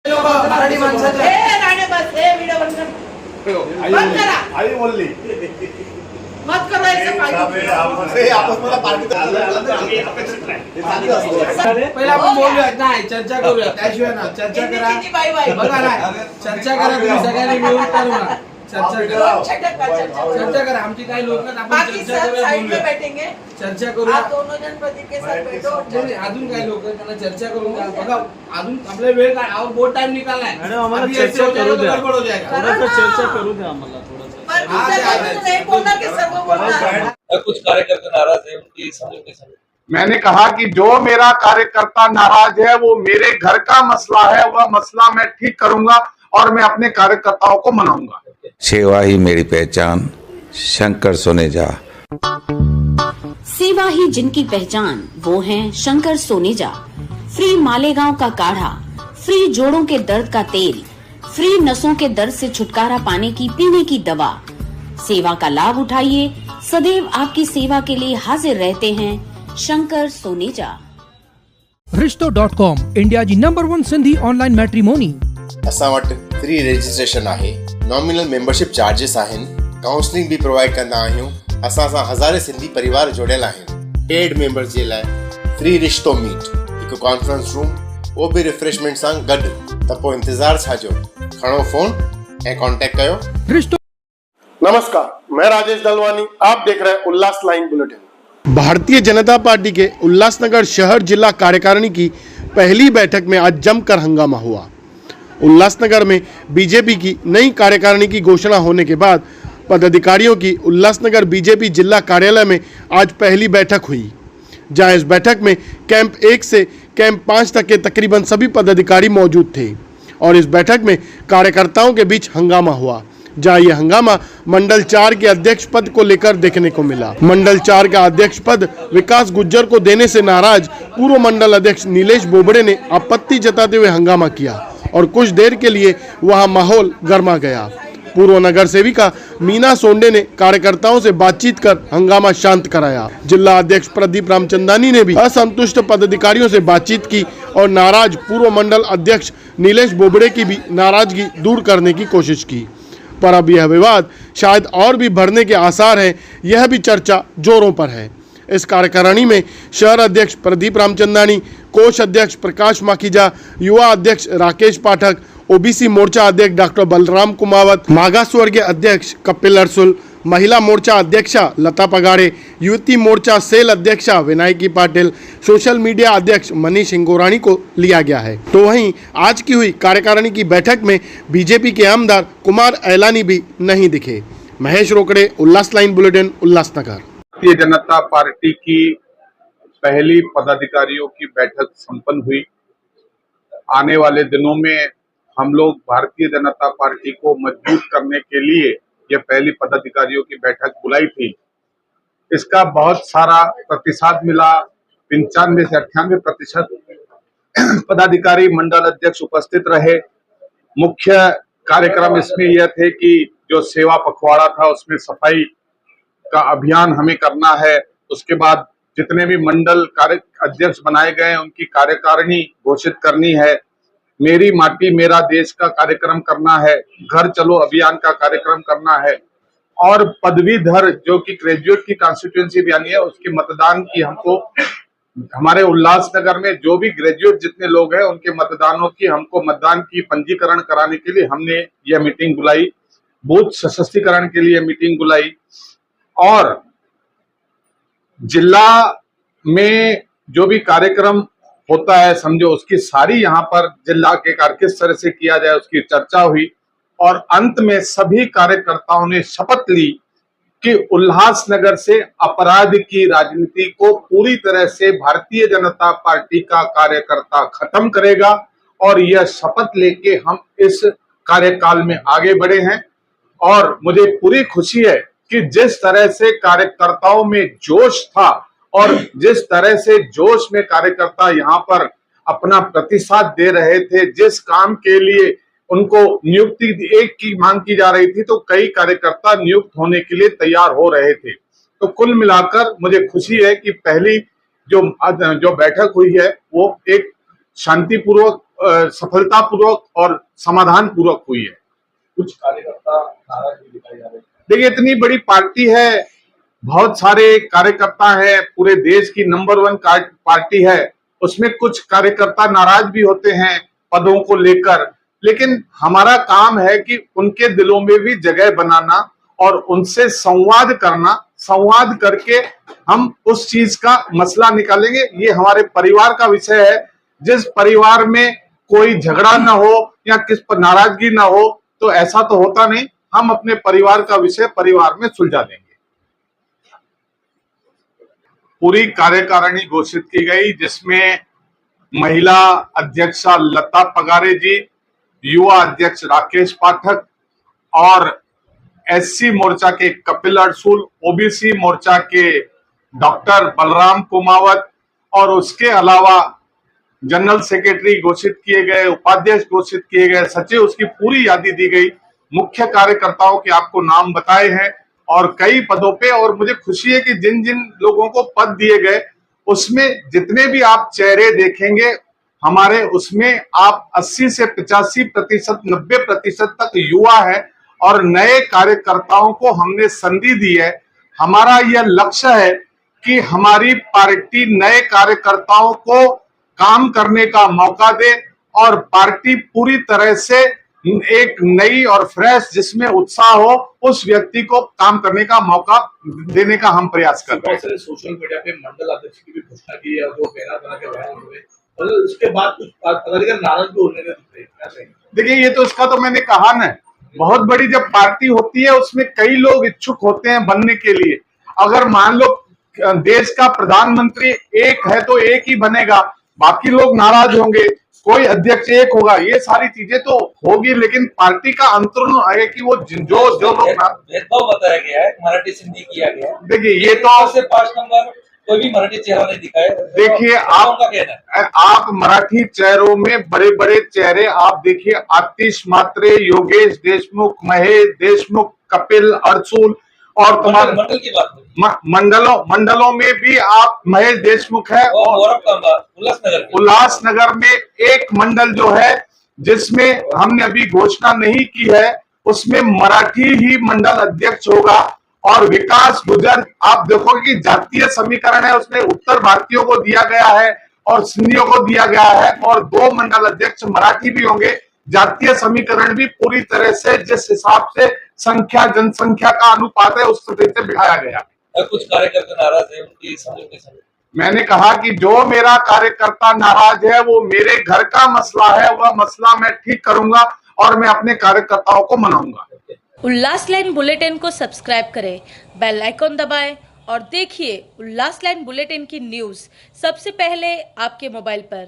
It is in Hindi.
मराठी माणसाचं आई बोलली मत करायचं पहिला आपण बोलूया नाही चर्चा करूया त्याशिवाय ना चर्चा करा बघा नाही चर्चा करा तुम्ही सगळ्यांनी मिळून करू ना चर्चा करा आमची काही लोक आपण चर्चा करूया अजून काही लोक त्यांना चर्चा करून बघा अजून आपला वेळ काय और बहुत टाइम निकालना है मॅडम आम्हाला चर्चा करू द्या चर्चा करू द्या आम्हाला कुछ कार्यकर्ता नाराज है उनकी समझो कैसे। मैंने कहा कि जो मेरा कार्यकर्ता नाराज है वो मेरे घर का मसला है, वह मसला मैं ठीक करूंगा और मैं अपने कार्यकर्ताओं को मनाऊंगा। सेवा ही मेरी पहचान, शंकर सोनेजा। सेवा ही जिनकी पहचान वो हैं शंकर सोनेजा। फ्री मालेगांव का काढ़ा, फ्री जोड़ों के दर्द का तेल, फ्री नसों के दर्द से छुटकारा पाने की पीने की दवा। सेवा का लाभ उठाइए, सदैव आपकी सेवा के लिए हाजिर रहते हैं शंकर सोनेजा। रिश्तो.com इंडियाची नंबर 1 सिंधी ऑनलाइन मैट्रिमोनी। असां वटि फ्री रजिस्ट्रेशन आहे, नॉमिनल मेंबरशिप चार्जेस आहिनि, काउंसलिंग भी प्रोवाइड कंदा आहियूं। असां सां हज़ारे सिंधी परिवार जुड़ियल आहिनि। पेड मेंबर्स जे लाइ फ्री रिश्तो मीट, हिकु कॉन्फ्रेंस रूम, वो भी रिफ्रेशमेंट सां गॾु। त पोइ इंतज़ार छा जो, खणो फोन ऐं कॉन्टेक्ट कयो। रिश्तो। नमस्कार, मैं राजेश दलवानी, आप देख रहे हैं उल्लास line bulletin. Bharatiya Janata party के उल्लासनगर शहर जिला कार्यकारिणी की पहली बैठक में आज जमकर हंगामा हुआ। उल्लासनगर में बीजेपी की नई कार्यकारिणी की घोषणा होने के बाद पदाधिकारियों की उल्लासनगर बीजेपी जिला कार्यालय में आज पहली बैठक हुई, जहां इस बैठक में कैंप 1 से कैंप 5 तक के तकरीबन सभी पदाधिकारी मौजूद थे और इस बैठक में कार्यकर्ताओं के बीच हंगामा हुआ, जहां यह हंगामा मंडल 4 के अध्यक्ष पद को लेकर देखने को मिला। मंडल 4 का अध्यक्ष पद विकास गुज्जर को देने से नाराज पूर्व मंडल अध्यक्ष नीलेश बोबड़े ने आपत्ति जताते हुए हंगामा किया और कुछ देर के लिए वहां माहौल गर्मा गया। पूर्व नगर सेविका मीना सोंडे ने कार्यकर्ताओं से बातचीत कर हंगामा शांत कराया। जिला अध्यक्ष प्रदीप रामचंदानी ने भी असंतुष्ट पदाधिकारियों से बातचीत की और नाराज पूर्व मंडल अध्यक्ष नीलेश बोबड़े की भी नाराजगी दूर करने की कोशिश की, पर अब यह विवाद शायद और भी बढ़ने के आसार हैं, यह भी चर्चा जोरों पर है। इस कार्यकारिणी में शहर अध्यक्ष प्रदीप रामचंदानी, कोष अध्यक्ष प्रकाश माखीजा, युवा अध्यक्ष राकेश पाठक, ओबीसी मोर्चा अध्यक्ष डॉक्टर बलराम कुमावत, मागासवर्गीय अध्यक्ष कपिल अरसुल, महिला मोर्चा अध्यक्षा लता पगाड़े, युवती मोर्चा सेल अध्यक्षा विनायकी पाटिल, सोशल मीडिया अध्यक्ष मनीष हिंगोरानी को लिया गया है। तो वहीं आज की हुई कार्यकारिणी की बैठक में बीजेपी के आमदार कुमार ऐलानी भी नहीं दिखे। महेश रोकड़े, उल्लास line bulletin, Ulhasnagar. Bharatiya Janata party की पहली पदाधिकारियों की बैठक संपन्न हुई। आने वाले दिनों में हम लोग भारतीय जनता पार्टी को मजबूत करने के लिए यह पहली पदाधिकारियों की बैठक बुलाई थी। इसका बहुत सारा प्रतिशत मिला, 95 से 98% पदाधिकारी मंडल अध्यक्ष उपस्थित रहे। मुख्य कार्यक्रम इसमें यह थे कि जो सेवा पखवाड़ा था उसमें सफाई का अभियान हमें करना है। उसके बाद जितने भी मंडल कार्य अध्यक्ष बनाए गए हैं उनकी कार्यकारिणी घोषित करनी है। मेरी माटी मेरा देश का कार्यक्रम करना है, घर चलो अभियान का कार्यक्रम करना है और पदवीधर जो कि ग्रेजुएट की कॉन्स्टिट्यूएंसी बयानी है उसके मतदान की हमको, हमारे उल्लासनगर में जो भी ग्रेजुएट जितने लोग हैं उनके मतदानों की हमको मतदान की पंजीकरण कराने के लिए हमने यह मीटिंग बुलाई। बूथ सशक्तिकरण के लिए मीटिंग बुलाई और जिला में जो भी कार्यक्रम होता है समझो उसकी सारी यहाँ पर जिला के कार्य किस तरह से किया जाए उसकी चर्चा हुई और अंत में सभी कार्यकर्ताओं ने शपथ ली कि उल्लासनगर से अपराध की राजनीति को पूरी तरह से भारतीय जनता पार्टी का कार्यकर्ता खत्म करेगा और यह शपथ लेके हम इस कार्यकाल में आगे बढ़े हैं। और मुझे पूरी खुशी है कि जिस तरह से कार्यकर्ताओं में जोश था और जिस तरह से जोश में कार्यकर्ता यहाँ पर अपना प्रतिशत दे रहे थे, जिस काम के लिए उनको नियुक्ति एक की मांग की जा रही थी तो कई कार्यकर्ता नियुक्त होने के लिए तैयार हो रहे थे। तो कुल मिलाकर मुझे खुशी है कि पहली जो बैठक हुई है वो एक शांतिपूर्वक, सफलतापूर्वक और समाधान पूर्वक हुई है। कुछ कार्यकर्ता नाराज भी दिखाई जा रहे हैं। देखिए, इतनी बड़ी पार्टी है, बहुत सारे कार्यकर्ता हैं, पूरे देश की नंबर 1 पार्टी है, उसमें कुछ कार्यकर्ता नाराज भी होते हैं पदों को लेकर, लेकिन हमारा काम है कि उनके दिलों में भी जगह बनाना और उनसे संवाद करना, संवाद करके हम उस चीज का मसला निकालेंगे। ये हमारे परिवार का विषय है। जिस परिवार में कोई झगड़ा ना हो या किस पर नाराजगी ना हो, तो ऐसा तो होता नहीं। हम अपने परिवार का विषय परिवार में सुलझा देंगे। पूरी कार्यकारिणी घोषित की गई, जिसमें महिला अध्यक्षा लता पगारे जी, युवा अध्यक्ष राकेश पाठक और एससी मोर्चा के कपिल अड़सूल, ओबीसी मोर्चा के डॉक्टर बलराम कुमावत और उसके अलावा जनरल सेक्रेटरी घोषित किए गए, उपाध्यक्ष घोषित किए गए, सचिव, उसकी पूरी यादी दी गई। मुख्य कार्यकर्ताओं के आपको नाम बताए हैं और कई पदों पे। और मुझे खुशी है कि जिन जिन लोगों को पद दिए गए उसमें जितने भी आप चेहरे देखेंगे हमारे, उसमें आप 80 से 85%, 90% तक युवा है और नए कार्यकर्ताओं को हमने संधि दी है। हमारा यह लक्ष्य है कि हमारी पार्टी नए कार्यकर्ताओं को काम करने का मौका दे और पार्टी पूरी तरह से एक नई और फ्रेश, जिसमें उत्साह हो, उस व्यक्ति को काम करने का मौका देने का हम प्रयास कर रहे हैं। सोशल मीडिया पे मंडल अध्यक्ष की भी घोषणा की है, वो बैनर बना के वायरल हुए, और उसके बाद कुछ पदाधिकारी नाराज भी होने लगे। देखिए, ये तो इसका तो मैंने कहा ना, बहुत बड़ी जब पार्टी होती है उसमें कई लोग इच्छुक होते हैं बनने के लिए। अगर मान लो देश का प्रधानमंत्री एक है तो एक ही बनेगा, बाकी लोग नाराज होंगे, कोई अध्यक्ष एक होगा, ये सारी चीजें तो होगी, लेकिन पार्टी का अंतरण है कि वो जो लोग भेदभाव बताया गया है, मराठी सिंधी किया गया है। देखिए, ये तो से 5 नंबर कोई भी मराठी चेहरा नहीं दिखाया। देखिए, आप मराठी चेहरों में बड़े बड़े चेहरे आप देखिए, आतिश मात्रे, योगेश देशमुख, महेश देशमुख, कपिल अड़सूल, और तुम्हारे मंडल की बात मंडलों में भी आप महेश देशमुख है। और उल्लासनगर में एक मंडल जो है जिसमें हमने अभी घोषणा नहीं की है, उसमें मराठी ही मंडल अध्यक्ष होगा। और विकास गुजर, आप देखोगे कि जातीय समीकरण है, उसमें उत्तर भारतीयों को दिया गया है और सिंधियों को दिया गया है, और 2 मंडल अध्यक्ष मराठी भी होंगे। जातीय समीकरण भी पूरी तरह से जिस हिसाब से संख्या जनसंख्या का अनुपात है उस तरह से बिठाया गया। कुछ कार्यकर्ता नाराज है, उनकी समझ। मैंने कहा कि जो मेरा कार्यकर्ता नाराज है वो मेरे घर का मसला है, वह मसला मैं ठीक करूंगा और मैं अपने कार्यकर्ताओं को मनाऊंगा। उल्लास लाइन बुलेटिन को सब्सक्राइब करें, बेल आइकॉन दबाएं और देखिए उल्लास लाइन बुलेटिन की न्यूज़ सबसे पहले आपके मोबाइल पर।